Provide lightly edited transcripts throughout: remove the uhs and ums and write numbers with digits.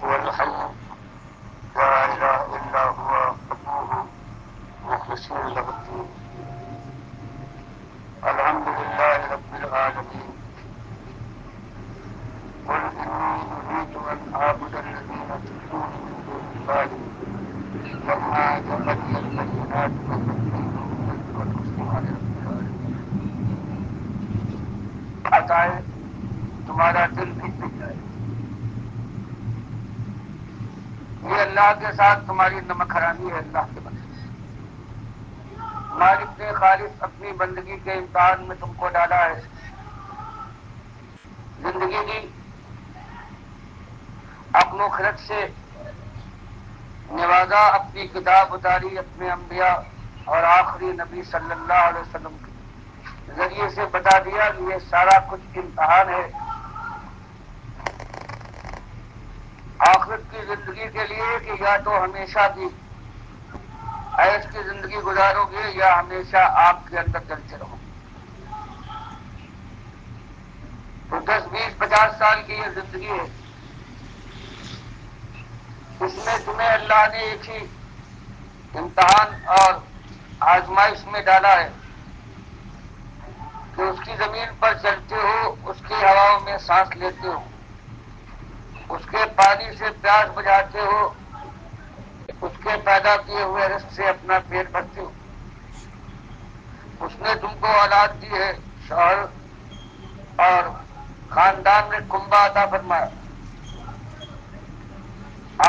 هو الحي لا إله إلا هو فادعوه مخلصين له الدين الحمد لله رب العالمين قل إني نهيت أن أعبد الذين تدعون من دون الله لما جاءني البينات من ربي وأمرت أن أسلم لرب العالمين عطائے تمہارا دل بھی پٹ جائے. یہ اللہ کے ساتھ تمہاری نمک حرامی ہے. اللہ کے بدلے مالک نے خالص اپنی بندگی کے امتحان میں تم کو ڈالا ہے. زندگی دی، عقل و خرد سے نوازا، اپنی کتاب اتاری اپنے انبیاء اور آخری نبی صلی اللہ علیہ وسلم کے ذریعے سے بتا دیا کہ یہ سارا کچھ امتحان ہے. آخرت کی زندگی کے لیے کہ یا تو ہمیشہ کی عیش کی زندگی گزارو گے یا ہمیشہ آگ کے اندر جلتے رہو گے. تو 10 20 50 سال کی یہ زندگی ہے. اس میں تمہیں اللہ نے ایک ہی امتحان اور آزمائش میں ڈالا ہے کہ اس کی زمین پر چلتے ہو، اس کی ہواؤں میں سانس لیتے ہو، اس کے پانی سے پیاس بجھاتے ہو، اس کے پیدا کیے ہوئے رزق سے اپنا پیٹ بھرتے ہو. اس نے تم کو اولاد دی ہے، شوہر اور خاندان میں کنبہ عطا فرمایا،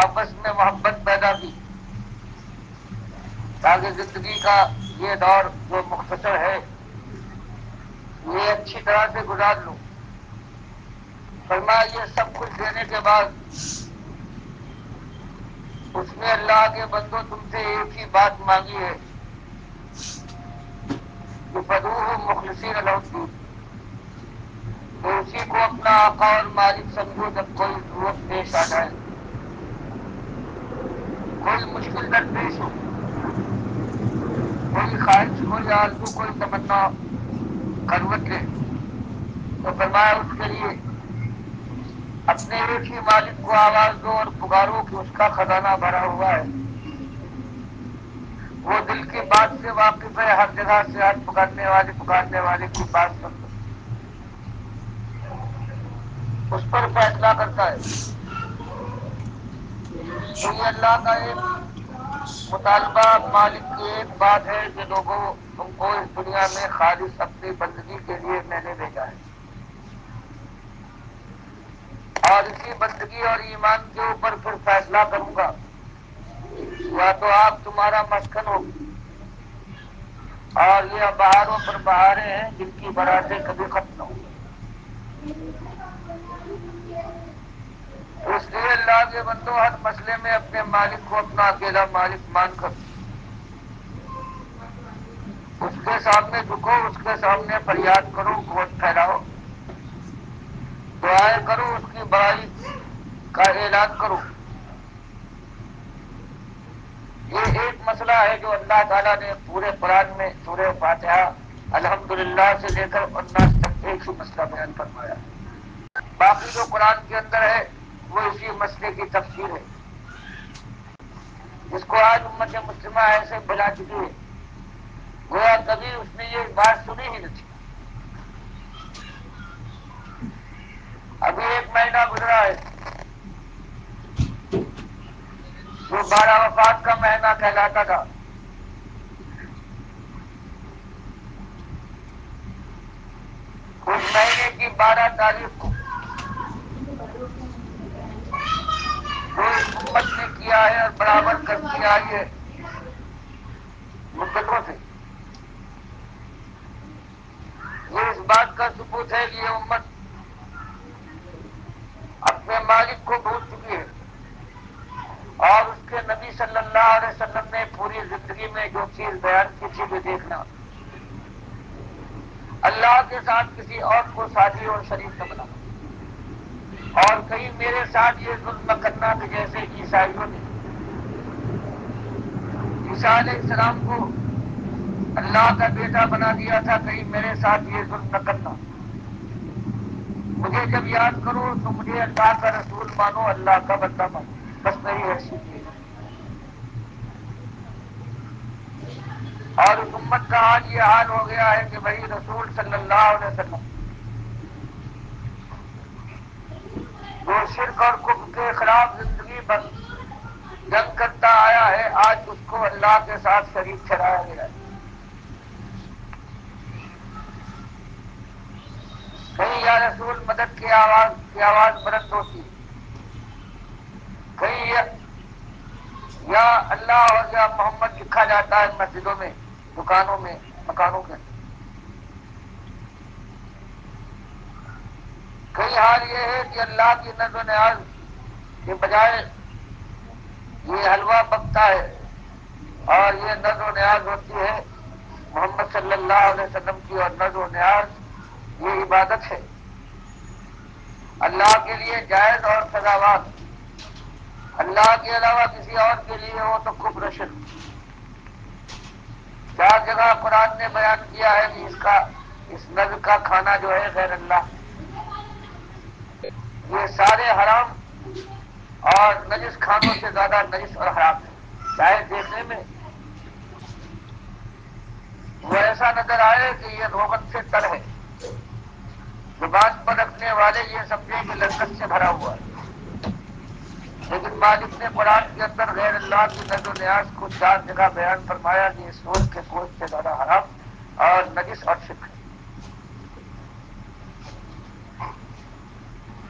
آپس میں محبت پیدا کی تاکہ زندگی کا یہ دور جو مختصر ہے یہ اچھی طرح سے گزار لو. فرمایا یہ سب کچھ دینے کے بعد اس نے اللہ کے بندوں تم سے ایک ہی بات مانگی ہے کہ فادعوہ مخلصین لہ الدین، تو اسی کو اپنا آقا اور مالک سمجھو جب کوئی ضرورت پیش آ جائے، کوئی مشکل درپیش ہو، کوئی خواہش، کوئی آرزو، کوئی تمنا کروٹ لے، تو فرمایا اس کے لیے اپنے ایک ہی مالک کو آواز دو اور پکارو کہ اس کا خزانہ بھرا ہوا ہے. وہ دل کی بات سے واقف ہے، ہر جگہ سے ہاتھ پکارنے والے کی بات سن لو، اس پر فیصلہ کرتا ہے. تو یہ اللہ کا ایک مطالبہ مالک کی ایک بات ہے کہ لوگوں تم کو اس دنیا میں خالص اپنی بندگی کے لیے میں نے بھیجا ہے، اور اسی بندگی اور ایمان کے اوپر پھر فیصلہ کروں گا. یا تو آپ تمہارا مسکن ہو اور یہ بہاروں پر بہاریں ہیں جن کی براتیں کبھی ختم نہ ہو. اس لیے اللہ کے بندو ہر مسئلے میں اپنے مالک کو اپنا اکیلا مالک مان کر اس کے سامنے جھکو، اس کے سامنے فریاد کرو، گود پھیلاؤ، دعائیں کرو، اس کی بڑائی کا اعلان کرو. یہ ایک مسئلہ ہے جو اللہ تعالیٰ نے پورے قرآن میں سورہ فاتحہ الحمدللہ سے لے کر الناس تک ایک ہی مسئلہ بیان فرمایا. باقی جو قرآن کے اندر ہے وہ اسی مسئلے کی تفسیر ہے، جس کو آج امت مسلمہ ایسے بلا چکی ہے گویا کبھی اس نے یہ بات سنی ہی نہیں. ابھی 1 مہینہ گزرا ہے جو 12 وفات کا مہینہ کہلاتا تھا. اس مہینے کی 12 تاریخ کو جو اس امت نے کیا ہے اور برابر کرتی آئی ہے مدتوں سے، یہ اس بات کا ثبوت ہے کہ یہ امت اپنے مالک کو بھول چکی ہے اور اس کے نبی صلی اللہ علیہ وسلم نے پوری زندگی میں جو چیز بیان کی تھی وہ دیکھنا، اللہ کے ساتھ کسی اور کو ساتھی اور شریک نہ بنانا، اور کہیں میرے ساتھ یہ ظلم نہ کرنا کہ جیسے عیسائیوں نے عیسیٰ علیہ السلام کو اللہ کا بیٹا بنا دیا تھا، کہیں میرے ساتھ یہ ظلم نہ کرنا. مجھے جب یاد کرو تو مجھے اللہ کا رسول مانو، اللہ کا بندہ مانو، بس میری حیثیت یہ ہے۔ اور اس امت کا حال یہ حال ہو گیا ہے کہ وہی رسول صلی اللہ علیہ وسلم جو شرک اور کفر کے خلاف زندگی بھر جنگ کرتا آیا ہے، آج اس کو اللہ کے ساتھ شریک ٹھہرایا گیا ہے۔ کہیں یا رسول مدد کی آواز بلند ہوتی ہے، کہیں یا اللہ اور یا محمد لکھا جاتا ہے مسجدوں میں، دکانوں میں، مکانوں کے اندر۔ کئی حال یہ ہے کہ اللہ کی نظر و نیاز کے بجائے یہ حلوہ پکتا ہے، اور یہ نظر و نیاز ہوتی ہے محمد صلی اللہ علیہ وسلم کی، اور نظر و نیاز یہ عبادت ہے اللہ کے لیے جائز اور سزاوار۔ اللہ کے علاوہ کسی اور کے لیے ہو تو کفر شرک۔ 4 جگہ قرآن نے بیان کیا ہے کہ اس نظر کا کھانا جو ہے غیر اللہ، یہ سارے حرام اور نجس کھانوں سے زیادہ نجس اور حرام ہے۔ چاہے دیکھنے میں وہ ایسا نظر آئے کہ یہ روغن سے تر ہے، زبان پر رکھنے والے یہ سمجھے کہ لذت سے بھرا ہوا ہے، لیکن مالک نے قرآن کے اندر غیر اللہ کی نظر و نیاز کو 4 جگہ بیان فرمایا کہ اس سور کے گوشت سے زیادہ حرام اور نجس اور شرک ہے۔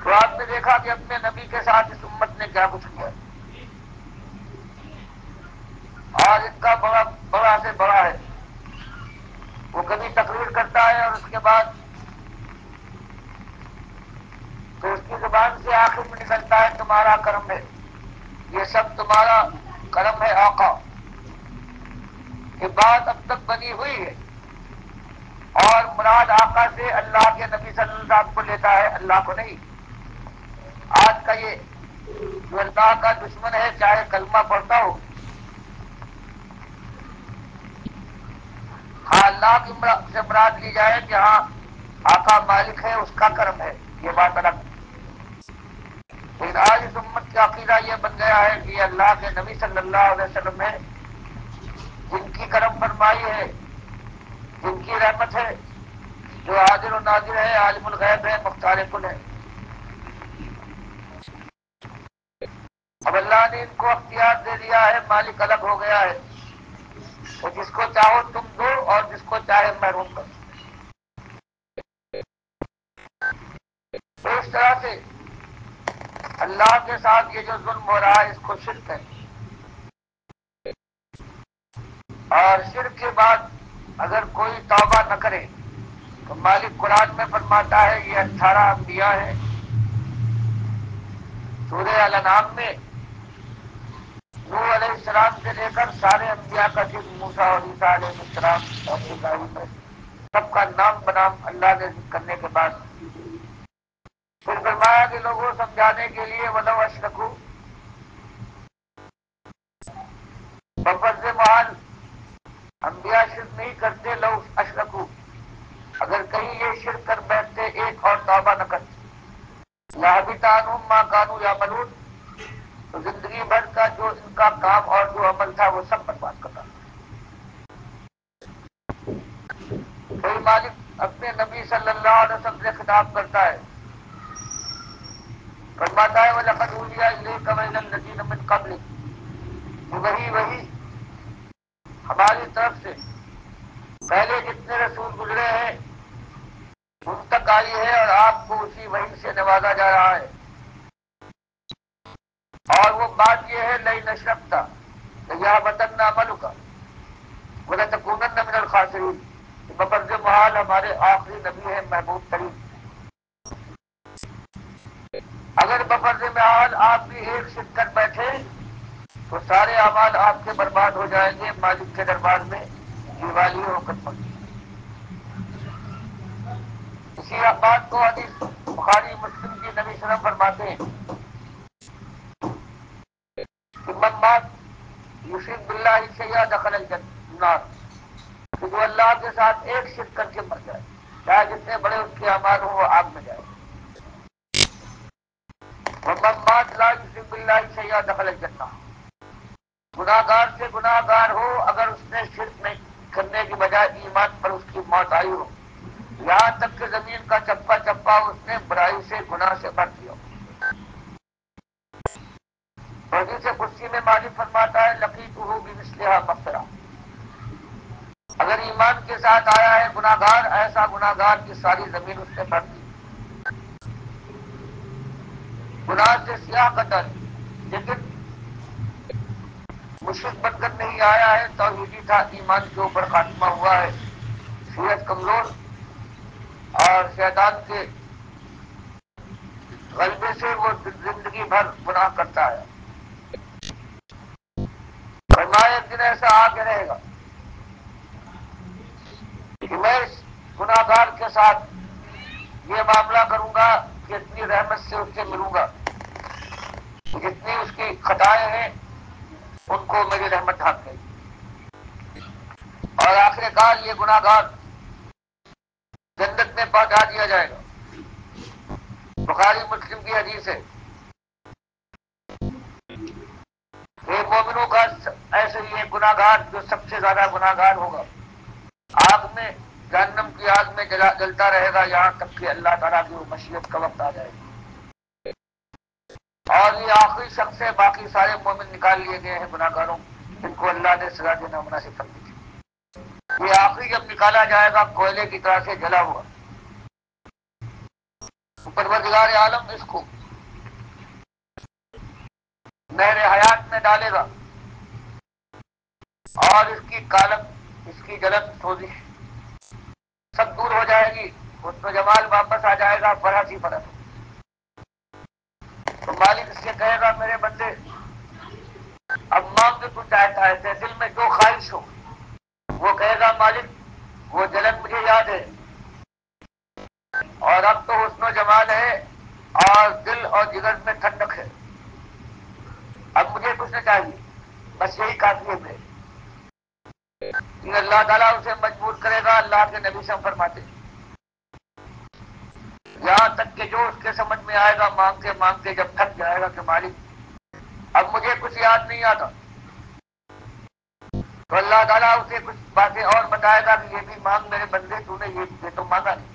تو آپ نے دیکھا کہ اپنے نبی کے ساتھ اس امت نے کیا کچھ کیا، اور ان کا بڑا سے بڑا ہے۔ وہ کبھی تقریر کرتا ہے اور اس کے بعد تو اس کی زبان سے آخر میں نکلتا ہے تمہارا کرم ہے، یہ سب تمہارا کرم ہے آقا۔ یہ بات اب تک بنی ہوئی ہے، اور مراد آقا سے اللہ کے نبی صلی اللہ علیہ وسلم کو لیتا ہے، اللہ کو نہیں۔ آج کا یہ جو اللہ کا دشمن ہے، چاہے کلمہ پڑھتا ہو، ہاں اللہ کی سے مراد لی جائے کہ ہاں آقا مالک ہے، اس کا کرم ہے، یہ بات الگ ہے۔ لیکن آج اس امت کا عقیدہ یہ بن گیا ہے کہ اللہ کے نبی صلی اللہ علیہ وسلم نے جن کی کرم فرمائی ہے، جن کی رحمت ہے، جو حاضر و ناظر ہے، عالم الغیب ہے، مختار کل ہے، اب اللہ نے ان کو اختیار دے دیا ہے، مالک الگ ہو گیا ہے، تو جس کو چاہو تم دو اور جس کو چاہے محروم کرو۔ تو اس طرح سے اللہ کے ساتھ یہ جو ظلم ہو رہا ہے، اس کو شرک ہے۔ اور شرک کے بعد اگر کوئی توبہ نہ کرے تو مالک قرآن میں فرماتا ہے، یہ 18 انبیاء ہیں سورہ الانعام میں، نوح علیہ السلام سے لے کر سارے انبیاء کا ذکر، موسیٰ اور عیسیٰ علیہ السلام اور ابراہیم علیہ السلام، سب کا نام بنام اللہ نے ذکر کرنے کے بعد پھر فرمایا کہ لوگوں سمجھانے کے لیے ولو اشرکوا، بفرض محال انبیاء شرک نہیں کرتے، لو اشرکوا، اگر کہیں یہ شرک کر بیٹھتے ایک اور توبہ نہ کرتے، لَحَبِطَ عَنْهُمْ مَا كَانُوا يَعْمَلُونَ، تو زندگی بھر کا جو ان کا کام اور جو عمل تھا وہ سب برباد کرتا۔ کوئی مالک اپنے نبی صلی اللہ علیہ وسلم سے خطاب کرتا ہے، فرماتا ہے وَلَقَدْ أُوحِيَ إِلَيْكَ وَإِلَى الَّذِينَ مِن قَبْلِكَ، وہی ہماری طرف سے پہلے جتنے رسول گزرے ہیں ان تک آئی ہے، اور آپ کو اسی وحی سے نوازا جا رہا ہے۔ اور وہ بات یہ ہے لئن اشرکت لَيَحْبَطَنَّ عَمَلُكَ وَلَتَكُونَنَّ مِنَ الْخَاسِرِينَ، بفرض محال ہمارے آخری نبی ہے محبوب ترین، اگر بفرض محال آپ بھی ایک شرک کر بیٹھے تو سارے اعمال آپ کے برباد ہو جائیں گے، مالک کے دربار میں دیوالی ہو کر پڑ۔ اسی بات کو حدیث بخاری مسلم کی نبی صلی اللہ علیہ وسلم فرماتے ہیں کہ من مات یشرک باللہ شیئا دخل النار، کہ جو اللہ کے ساتھ ایک شرک کر کے مر جائے، چاہے جتنے بڑے اس کے اعمال ہوں وہ آگ میں جائے۔ ومن مات لا یشرک باللہ شیئا دخل الجنہ، گناہ گار سے گناہ گار ہو اگر اس نے شرک نہیں کرنے کی بجائے ایمان پر اس کی موت آئی ہو، یہاں تک کہ زمین کا چپا چپا اس نے برائی سے گناہ سے بھر دیا۔ حدیث قدسی میں مالک فرماتا ہے لقیتہ بمثلھا مغفرہ، اگر ایمان کے ساتھ آیا ہے گناہ گار، ایسا گناہ گار کی ساری زمین اس نے بھر دی، گناہ سے سیاہ قتل، لیکن مشرک بن کر نہیں آیا ہے، توحیدی تھا، ایمان کے اوپر خاتمہ ہوا ہے، صحت کمزور اور شیطان کے غلبے سے وہ زندگی بھر گناہ کرتا ہے۔ فرمایا ایک دن ایسا آ کے رہے گا کہ میں اس گناہ گار کے ساتھ یہ معاملہ کروں گا کہ اتنی رحمت سے اس سے ملوں گا، جتنی اس کی خطائیں ہیں ان کو میری رحمت ڈھانپ لے گی، اور آخر کار یہ گناہ گار جنت میں پہنچا دیا جائے گا۔ بخاری مسلم کی حدیث ہے، مومنوں کا ایسے ہی ایک گناہ گار جو سب سے زیادہ گناہ گار ہوگا، آگ میں، جہنم کی آگ میں جلتا رہے گا یہاں تک کہ اللہ تعالیٰ کی وہ مشیت کا وقت آ جائے گا، اور یہ آخری شخص ہے، باقی سارے مومن نکال لیے گئے ہیں گناہ گاروں جن کو اللہ نے سزا دینا مناسب کر دی۔ یہ آخری جب نکالا جائے گا کوئلے کی طرح سے جلا ہوا، پروردگار عالم اس کو نہر حیات میں ڈالے گا، اور اس کی کالم، اس کی جلن سوزش سب دور ہو جائے گی، حسن و جمال واپس آ جائے گا، فرحت ہی فرحت۔ تو مالک اس سے کہے گا میرے بندے اب مانگ جو تو چاہتا ہے، دل میں جو خواہش ہو، وہ کہے گا مالک وہ جلن مجھے یاد ہے، اور اب تو حسن و جمال ہے اور دل اور جگر میں ٹھنڈک ہے، اب مجھے کچھ نہ چاہیے، بس یہی کافی ہے میرے۔ اللہ تعالیٰ اسے مجبور کرے گا، اللہ کے نبی سے فرماتے ہیں، یہاں تک کہ جو اس کے سمجھ میں آئے گا مانگتے مانگتے جب تھک جائے گا کہ مالک اب مجھے کچھ یاد نہیں آتا، تو اللہ تعالیٰ اسے کچھ باتیں اور بتائے گا کہ یہ بھی مانگ میرے بندے، تو نے یہ تو مانگا نہیں،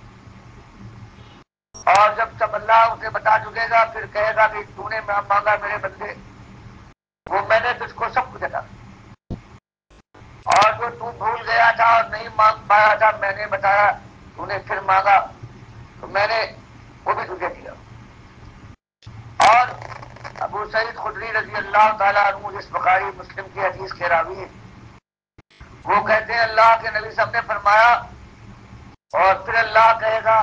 اور جب سب اللہ اسے بتا چکے گا پھر کہے گا کہ تو نے مانگا میرے بندے وہ میں نے تجھ کو سب کچھ عطا، اور جو تو بھول گیا تھا اور نہیں مانگ پایا تھا میں نے بتایا، تو نے پھر مانگا تو میں نے وہ بھی تجھے دیا۔ اور ابو سعید خدری رضی اللہ تعالیٰ عنہ جس بخاری مسلم کی حدیث کے راوی ہیں، وہ کہتے ہیں اللہ کے نبی صاحب نے فرمایا، اور پھر اللہ کہے گا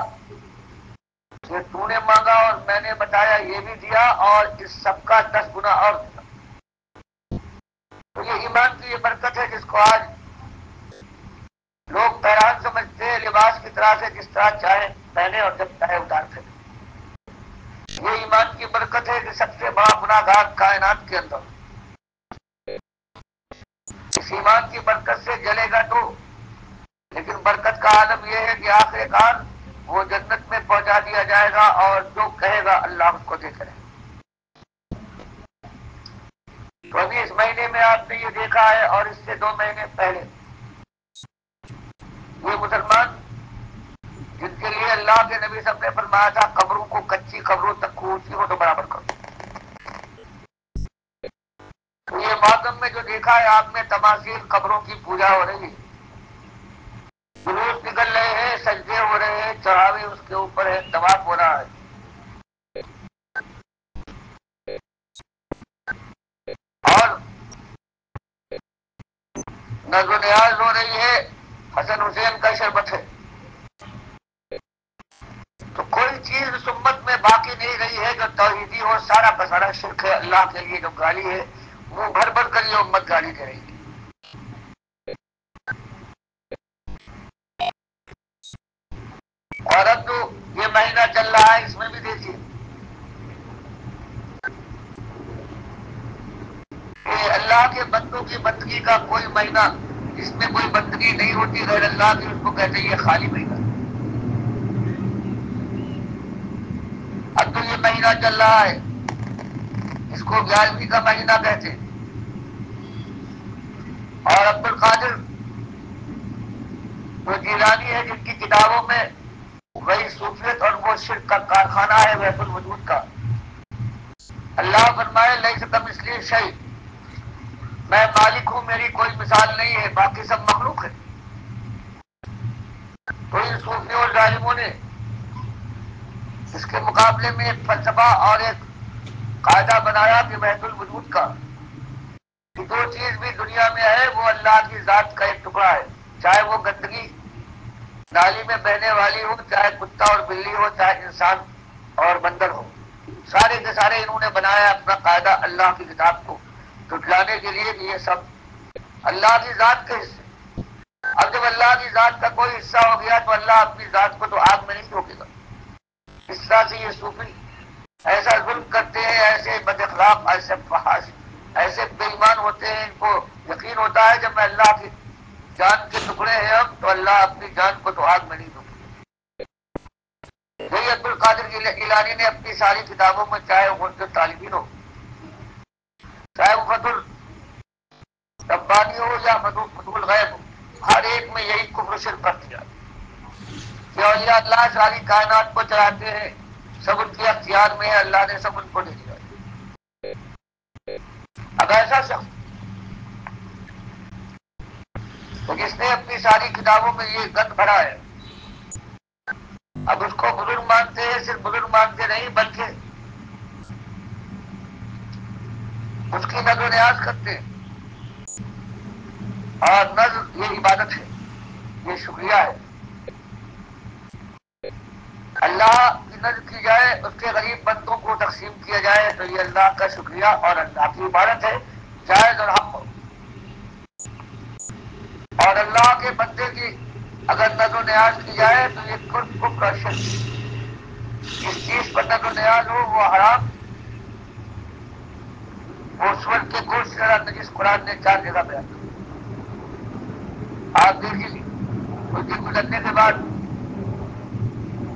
کہ تو نے مانگا اور میں نے بتایا یہ بھی دیا، اور اس سب کا 10 گنا اور دیا۔ تو یہ ایمان کی یہ برکت ہے جس کو آج لوگ بہران سمجھتے ہیں، لباس کی طرح سے جس طرح چاہے پہنے اور جب چاہے اتار پھینکے۔ یہ ایمان کی برکت ہے کہ سب سے بڑا گناہ گار کائنات کے اندر اس ایمان کی برکت سے جلے گا تو، لیکن برکت کا عالم یہ ہے کہ آخر کار وہ جنت میں پہنچا دیا جائے گا، اور جو کہے گا اللہ اس کو دے کرے۔ تو ابھی اس مہینے میں آپ نے یہ دیکھا ہے، اور اس سے 2 مہینے پہلے یہ مسلمان جن کے لیے اللہ کے نبی صاحب نے فرمایا تھا قبروں کو کچی قبروں تک کو اونچی ہو تو برابر کرو، تو یہ محرم میں جو دیکھا ہے آپ نے تماثیل قبروں کی پوجا ہو رہی ہے، جلوس نکل رہے ہیں، سجدے ہو رہے ہیں، چڑھاوے اس کے اوپر ہے، طواف ہو رہا ہے، اور نظر و نیاز ہو رہی ہے، حسن حسین کا شربت ہے، تو کوئی چیز اس امت میں باقی نہیں رہی ہے جو توحیدی ہو، سارا کا سارا شرک ہے، اللہ کے لیے جو گالی ہے منہ بھر بھر کر یہ امت گالی دے رہی ہے۔ اور اب جو یہ مہینہ چل رہا ہے اس میں بھی دیکھیے کہ اللہ کے بندوں کی بندگی کا کوئی مہینہ جس میں کوئی بندگی نہیں ہوتی غیر اللہ کی، اس کو کہتے ہیں یہ خالی مہینہ۔ اب تو یہ مہینہ چل رہا ہے اس کو 11ویں کا مہینہ کہتے ہیں۔ اور عبد القادر جو جیلانی ہے، جن کی کتابوں میں وہی صوفیت اور وہ شرک کا کارخانہ ہے وحدت الوجود کا، اللہ فرمائے لیس کمثلہ شیء، میں مالک ہوں، میری کوئی مثال نہیں ہے، باقی سب مخلوق ہے۔ تو ان صوفیوں اور ظالموں نے اس کے مقابلے میں ایک فلسفہ اور ایک قاعدہ بنایا کہ وحدت الوجود کا، کہ جو چیز بھی دنیا میں ہے وہ اللہ کی ذات کا ایک ٹکڑا ہے، چاہے وہ گندگی نالی میں بہنے والی ہو، چاہے کتا اور بلی ہو، چاہے انسان اور بندر ہو، سارے کے سارے انہوں نے بنایا اپنا قاعدہ اللہ کی کتاب کو جھٹلانے کے لیے کہ یہ سب اللہ کی ذات کے حصے۔ اب جب اللہ کی ذات کا کوئی حصہ ہو گیا تو اللہ اپنی ذات کو تو آگ میں نہیں ڈھوکے گا۔ اس طرح سے یہ صوفی ایسا ظلم کرتے ہیں، ایسے بد اخلاق، ایسے فحش، ایسے بے ایمان ہوتے ہیں، ان کو یقین ہوتا ہے جب میں اللہ کی جان کے ٹکڑے ہیں ہم، تو اللہ اپنی جان کو تو آگ میں نہیں ڈھوکے گا۔ یہی عبد القادر جیلانی نے اپنی ساری کتابوں میں، چاہے وہ غرض طالبین ہو، چاہے وہ فتح ربانی ہو یا فتح الغیب ہو، ہر ایک میں یہی کفر شرک کر دیا کہ اولیاء اللہ ساری کائنات کو چلاتے ہیں، سب ان کے اختیار میں ہے، اللہ نے سب ان کو دے دیا۔ اب ایسا شخص تو جس نے اپنی ساری کتابوں میں یہ گند بھرا ہے، اب اس کو بزرگ مانتے ہیں، صرف بزرگ مانتے نہیں بلکہ اس کی نظر و نیاز کرتے ہیں، اور نظر یہ عبادت ہے، یہ شکریہ ہے۔ اللہ کی نظر کی جائے، اس کے غریب بندوں کو تقسیم کیا جائے، تو یہ اللہ کا شکریہ اور اللہ کی عبادت ہے، جائز اور حق ہو۔ اور اللہ کے بندے کی اگر نظر و نیاز کی جائے تو یہ کفر اور شرک، جس چیز پر نظر و نیاز ہو وہ حرام، وہ سور کے گوشت سے زیادہ نجس، قرآن نے 4 جگہ بیان کیا۔ آپ دیکھیں گے کچھ دن گزرنے کے بعد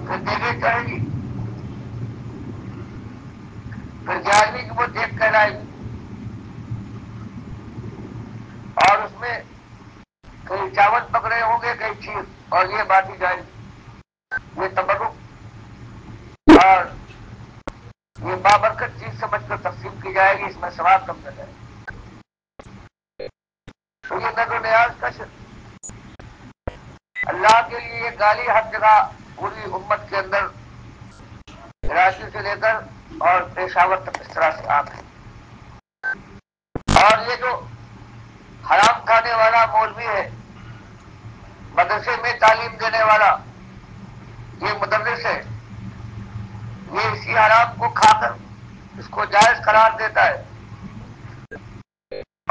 پھر دیکھیں چڑھے گی، پھر 11ویں کی وہ دیکھ کہلائے گی، اور اس میں کئی چاول پکڑے ہوں گے، کئی کھیر، اور یہ باتیں جائے گی، یہ تبرک اور یہ بابرکت چیز سمجھ کر تقسیم کی جائے گی، اس میں ثواب کم نہ جائے گا۔ تو یہ نظر و نیاز کا شرک، اللہ کے لیے یہ گالی ہر جگہ پوری امت کے اندر، کراچی سے لے کر اور پشاور تک اس طرح سے عام ہے۔ اور یہ جو حرام کھانے والا مولوی ہے، مدرسے میں تعلیم دینے والا یہ مدرس ہے، یہ اسی حرام کو کھا کر اس کو جائز قرار دیتا ہے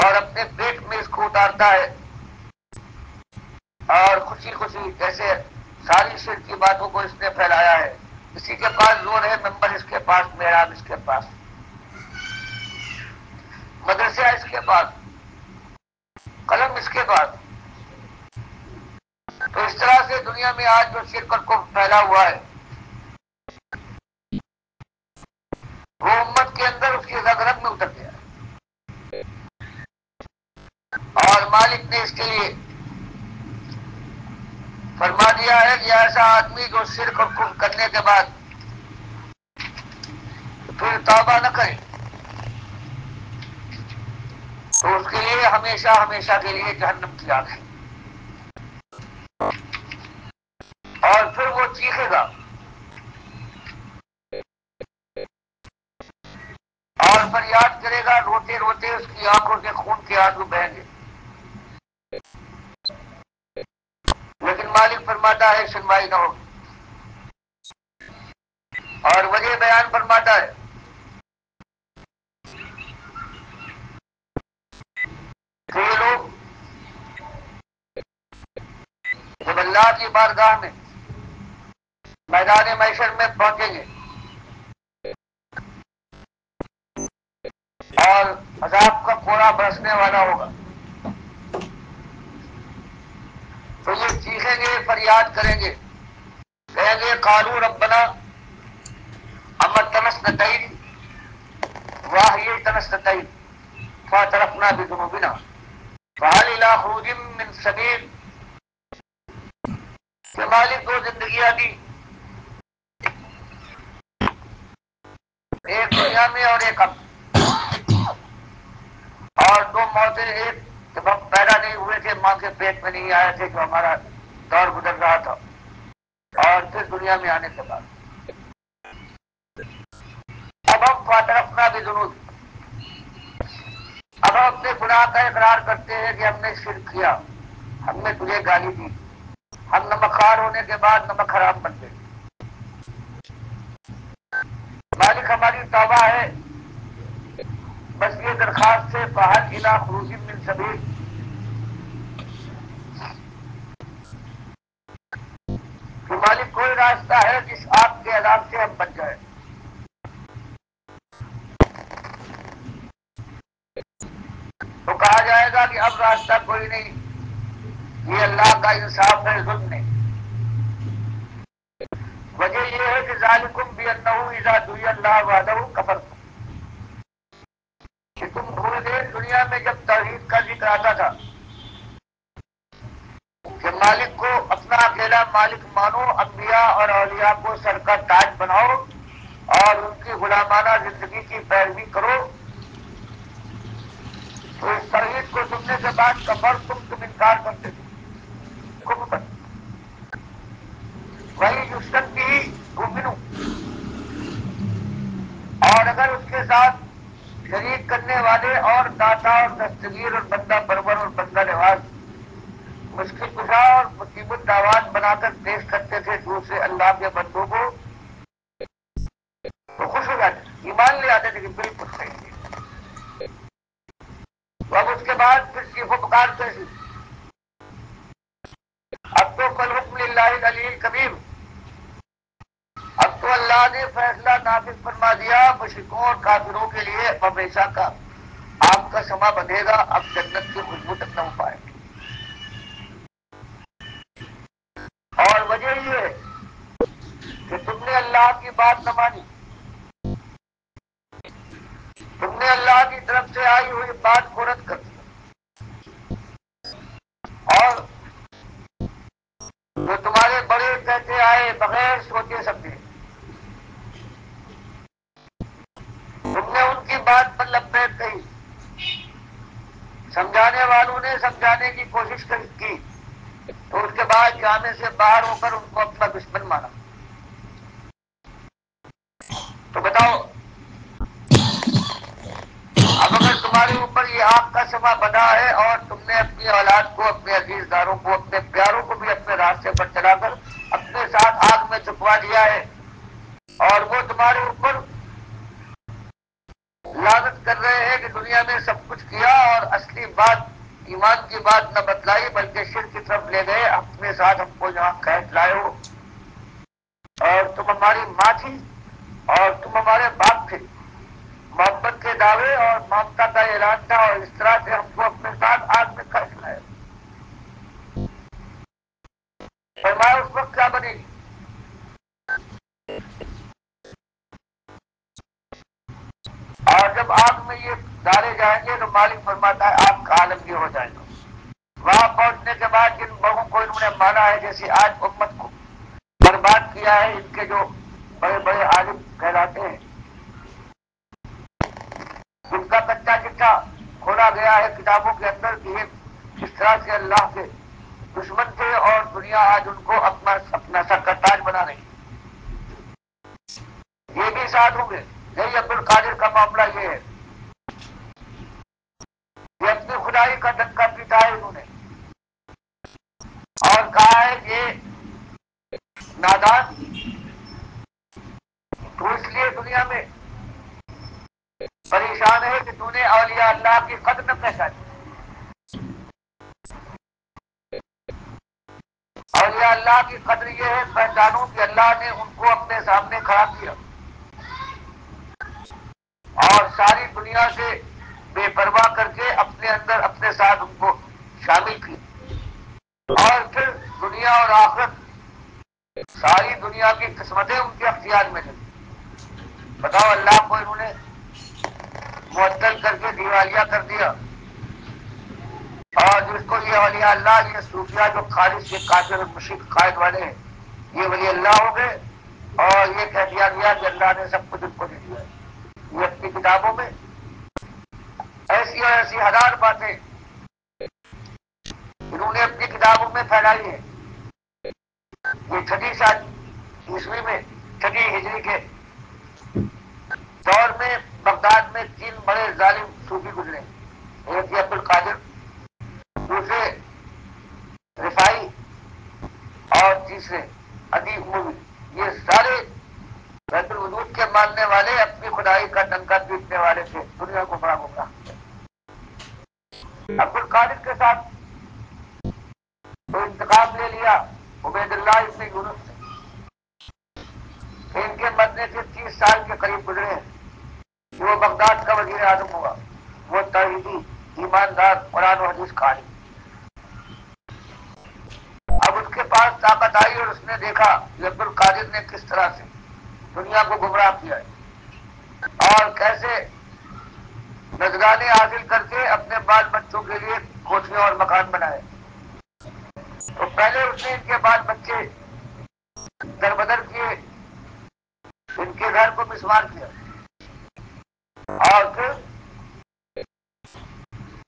اور اپنے پیٹ میں اس کو اتارتا ہے، اور خوشی خوشی جیسے ساری شرک کی باتوں کو اس نے پھیلایا ہے۔ اسی کے پاس زور ہے، ممبر اس کے پاس، محراب اس کے پاس، مدرسہ اس کے پاس، قلم اس کے پاس۔ تو اس طرح سے دنیا میں آج جو شرک کو پھیلا ہوا ہے، وہ امت کے اندر اس کی رگ رگ میں اتر گیا ہے، اور مالک نے اس کے لیے فرما دیا ہے کہ ایسا آدمی جو شرک اور کفر کرنے کے بعد پھر توبہ نہ کرے تو اس کے لیے ہمیشہ ہمیشہ کے لیے جہنم کی آگ ہے، اور پھر وہ چیخے گا اور فریاد کرے گا، روتے روتے اس کی آنکھوں سے خون کے آنسو بہیں گے، لیکن مالک فرماتا ہے سنوائی نہ ہوگی، اور وجہ بیان فرماتا ہے کہ یہ لوگ جب اللہ کی بارگاہ میں میدان محشر میں پہنچیں گے اور عذاب کا کوڑا برسنے والا ہوگا، تو یہ چیخیں گے، فریاد کریں گے، کہیں گے قالوا ربنا امتنا اثنتین واحيي تنستتين فاعترفنا بذنوبنا فهل الى خروج من سبيل. کہ مالک دو زندگیاں دی، ایک دنیا میں اور ایک اب، اور دو موتیں، ایک جب ہم پیدا نہیں ہوئے تھے ماں کے پیٹ میں نہیں آئے تھے جو ہمارا دور گزر رہا تھا، اور پھر دنیا میں آنے کے بعد اب ہم فاعترفنا بذنوب، اب ہم اپنے گناہ کا اقرار کرتے ہیں کہ ہم نے شرک کیا، ہم نے تجھے گالی دی، ہم نمکخوار ہونے کے بعد نمک حرام بن گئے. مالک ہماری توبہ ہے، بس یہ درخواست سے باہر الی خروج من سبیل، کہ مالک کوئی راستہ ہے جس آپ کے عذاب سے ہم بچ جائیں. تو کہا جائے گا کہ اب راستہ کوئی نہیں، یہ اللہ کا انصاف ہے، ظلم نہیں. وجہ یہ ہے کہ ذالکم بانہ اذا دعی اللہ وحدہ کفرتم، کہ تم بھول گئے دنیا میں جب توحید کا ذکر آتا تھا کہ مالک کو اپنا اکیلا مالک مانو، انبیاء اور اولیاء کو سر کا تاج بناؤ اور ان کی غلامانہ زندگی کی پیروی کرو. تو اس توحید کو سننے کے بعد تم انکار کرتے تھے. وہی یشرک بھی یؤمنو، اور اگر اس کے ساتھ شریک کرنے والے اور داتا اور دستگیر اور بندہ پرور اور بندہ نواز مشکل کشا اور مصیبت دعوات بنا کر پیش کرتے تھے دوسرے اللہ کے بندوں کو، تو خوش ہو جاتے، ایمان لے آتے تھے کہ بالکل صحیح ہے. تو اب اس کے بعد پھر چیخ و پکار کیسی؟ اب تو فالحکم للہ العلی الکبیر، اب تو اللہ نے فیصلہ نافذ فرما دیا مشرکوں اور کافروں کے لیے ہمیشہ کا آپ کا سما بندھے گا، اب جنت کی خوشبو تک نہ ہو پائے. اور وجہ یہ ہے کہ تم نے اللہ کی بات نہ مانی، تم نے اللہ کی طرف سے آئی ہوئی بات کو رد کر دیا، اور جو تمہارے بڑے کہتے آئے بغیر سوچے سمجھے، تم نے ان کی بات پر لبیک کہی، سمجھانے والوں نے سمجھانے کی کوشش کی، تو اس کے بعد جامع سے باہر ہو کر ان کو اپنا دشمن مانا. تو بتاؤ اب اگر تمہارے اوپر یہ آگ کا سما بنا ہے اور تم نے اپنی اولاد کو، اپنے عزیز داروں کو، اپنے پیاروں کو بھی اپنے راستے پر چلا کر اپنے ساتھ آگ میں چھپوا دیا ہے، اور وہ تمہارے اوپر لعنت کر رہے ہیں کہ دنیا میں سب کچھ کیا اور اصلی بات ایمان کی بات نہ بتلائی بلکہ شرک کی طرف لے گئے، اپنے ساتھ ہم کو یہاں قید لائے ہو، اور تم ہماری ماں تھی اور تم ہمارے باپ تھے، محبت کے دعوے اور ممتا کا اعلان تھا، اور اس طرح سے ہم کو اپنے ساتھ آگ میں قید لائے. فرمایا اس وقت کیا بنے گی؟ اور جب آگ میں یہ ڈالے جائیں گے تو مالک فرماتا ہے آگ کا عالم یہ ہو جائے گا. وہاں پہنچنے کے بعد جن لوگوں کو انہوں نے مانا ہے، جیسے آج امت کو برباد کیا ہے، ان کے جو بڑے بڑے عالم کہلاتے ہیں، ان کا کچا چٹا کھولا گیا ہے کتابوں کے اندر کہ یہ اس طرح سے اللہ کے دشمن تھے اور دنیا آج ان کو اپنا سر کا تاج بنا رہی. یہ بھی ساتھ ہوں گے. یہی عبد القادر کا معاملہ یہ ہے، یہ اپنی خدائی کا ڈنکا پیٹا ہے انہوں نے، اور کہا ہے یہ نادان تو اس لیے دنیا میں پریشان ہے کہ تو نے اولیاء اللہ کی قدر نہ پہچانی. اولیاء اللہ کی قدر یہ ہے پہچانو کہ اللہ نے ان کو اپنے سامنے کھڑا کیا اور ساری دنیا سے بے پرواہ کر کے اپنے اندر اپنے ساتھ ان کو شامل کی، اور پھر دنیا اور آخرت ساری دنیا کی قسمتیں ان کے اختیار میں لگی. بتاؤ اللہ کو انہوں نے معطل کر کے دیوالیہ کر دیا، اور جس کو یہ اولیاء اللہ، یہ صوفیہ جو خالص یہ کافر مشرک قائد والے ہیں، یہ ولی اللہ ہو گئے، اور یہ کہہ دیا گیا کہ اللہ نے سب کچھ ان کو دے دیا ہے۔ یہ اپنی کتابوں میں ایسی اور ایسی ہزار باتیں انہوں نے اپنی کتابوں میں پھیلائی ہیں۔ یہ چھٹی سال عیسوی میں، چھٹی ہجری کے دور میں بغداد میں تین بڑے ظالم صوفی گزرے، ایک عبد القادر، دوسرے رفائی، اور تیسرے ادیب مووی۔ یہ سارے بیت الوجود کے ماننے والے، اپنی خدائی کا ڈنکا پیٹنے والے تھے، دنیا کو بڑا ہوگا۔ عبد القادر کے ساتھ تو انتقام لے لیا عبید اللہ ابن یونس سے، ان کے مرنے سے 30 سال کے قریب گزرے ہیں، وہ بغداد کا وزیر اعظم ہوا، وہ توحیدی ایماندار قرآن و حدیث قاری۔ اب اس کے پاس طاقت آئی اور اس نے دیکھا کہ عبد القادر نے کس طرح سے دنیا کو گمراہ کیا ہے، اور کیسے نذرانے حاصل کر کے اپنے بال بچوں کے لیے کوٹھیاں اور مکان بنائے۔ تو پہلے اس نے ان کے بال بچے دربدر کیے، ان کے گھر کو مسمار کیا، اور پھر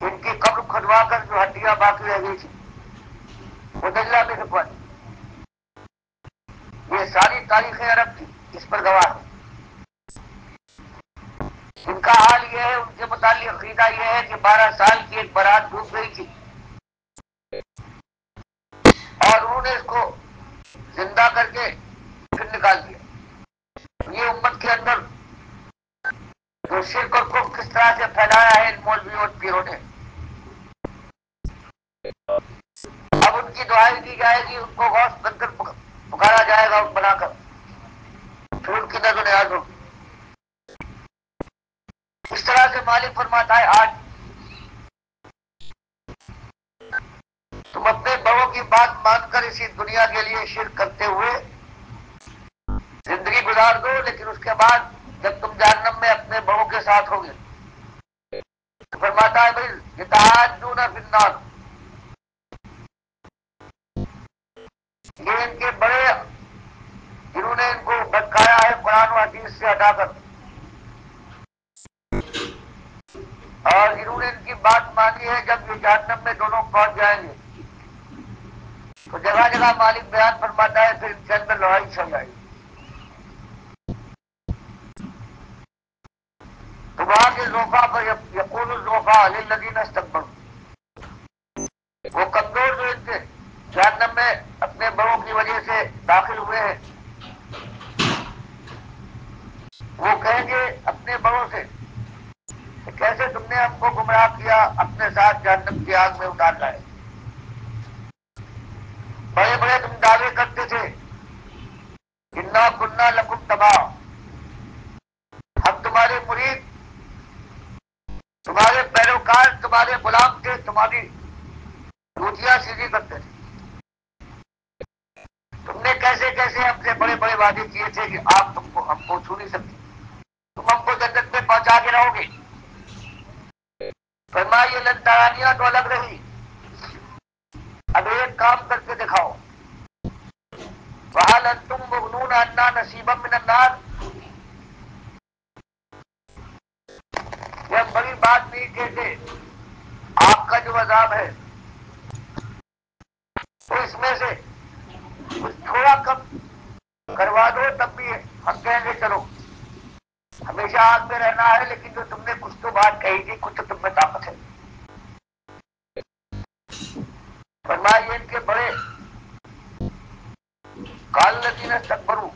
ان کی قبر کھدوا کر جو ہڈیاں باقی رہ گئی تھی وہ دجلہ میں چھپوا دی۔ یہ ساری تاریخ عرب کی اس پر گواہ ہے۔ ان کا حال یہ ہے، ان کے متعلق عقیدہ یہ ہے کہ 12 سال کی ایک بارات ڈوب گئی تھی، اور انہوں نے اس کو زندہ کر کے پھر نکال دیا۔ یہ امت کے اندر جو شرک اور کفر کس طرح سے پھیلایا ہے ان مولویوں اور پیروں نے، اب ان کی دعائی کی جائے گی، ان کو غوث بن کر پکارا جائے گا بنا کر، پھر ان کی نظر و نیاز ہوگی۔ اس طرح سے مالک فرماتا ہے آج تم اپنے بڑوں کی بات مان کر اسی دنیا کے لیے شرک کرتے ہوئے زندگی گزار دو، لیکن اس کے بعد جب تم جہنم میں اپنے بڑوں کے ساتھ ہوگے تو فرماتا ہے بھائی یتحاجون فی النار، یہ ان کے بڑے جنہوں نے ان کو بھٹکایا ہے قرآن و حدیث سے ہٹا کر، اور جنہوں نے ان کی بات مانی ہے، جب یہ جہنم میں دونوں پہنچ جائیں گے تو جگہ جگہ مالک بیان فرماتا ہے پھر ان کے اندر لڑائی چل جائے گی۔ تو وہاں کے زوفا پر یقول الزوفا للذین استکبروا، وہ کمزور جو ان کے جہنم میں اپنے بڑوں کی وجہ سے داخل ہوئے ہیں، وہ کہیں گے اپنے بڑوں سے کہ کیسے تم نے ہم کو گمراہ کیا، اپنے ساتھ جہنم کی آگ میں اتار لائے۔ بڑے بڑے تم دعوے کرتے تھے انا کنا لکم تباہ، ہم تمہارے مرید، تمہارے پیروکار، تمہارے غلام تھے، تمہاری روٹیاں سیدھی کرتے تھے۔ تم نے کیسے کیسے ہم سے بڑے بڑے وعدے کیے تھے کہ آپ تم کو ہم کو چھو نہیں سکتے، تم ہم کو جنت میں پہنچا کے رہو گے۔ فرمایا یہ لنتانیاں تو الگ رہی، اب ایک کام کر کے دکھاؤ، وَهَلْ أَنْتُمْ مُغْنُونَ عَنَّا نَصِيبًا مِنَ النَّارِ، یہ ہم بڑی بات نہیں کہتے، آپ کا جو عذاب ہے تو اس میں سے کچھ تھوڑا کم کروا دو، تب بھی ہم کہیں گے چلو ہمیشہ آگ میں رہنا ہے، لیکن جو تم نے کچھ تو بات کہی تھی، کچھ تو تم میں طاقت ہے۔ فرمایا یہ ان کے بڑے قال الذین استکبروا،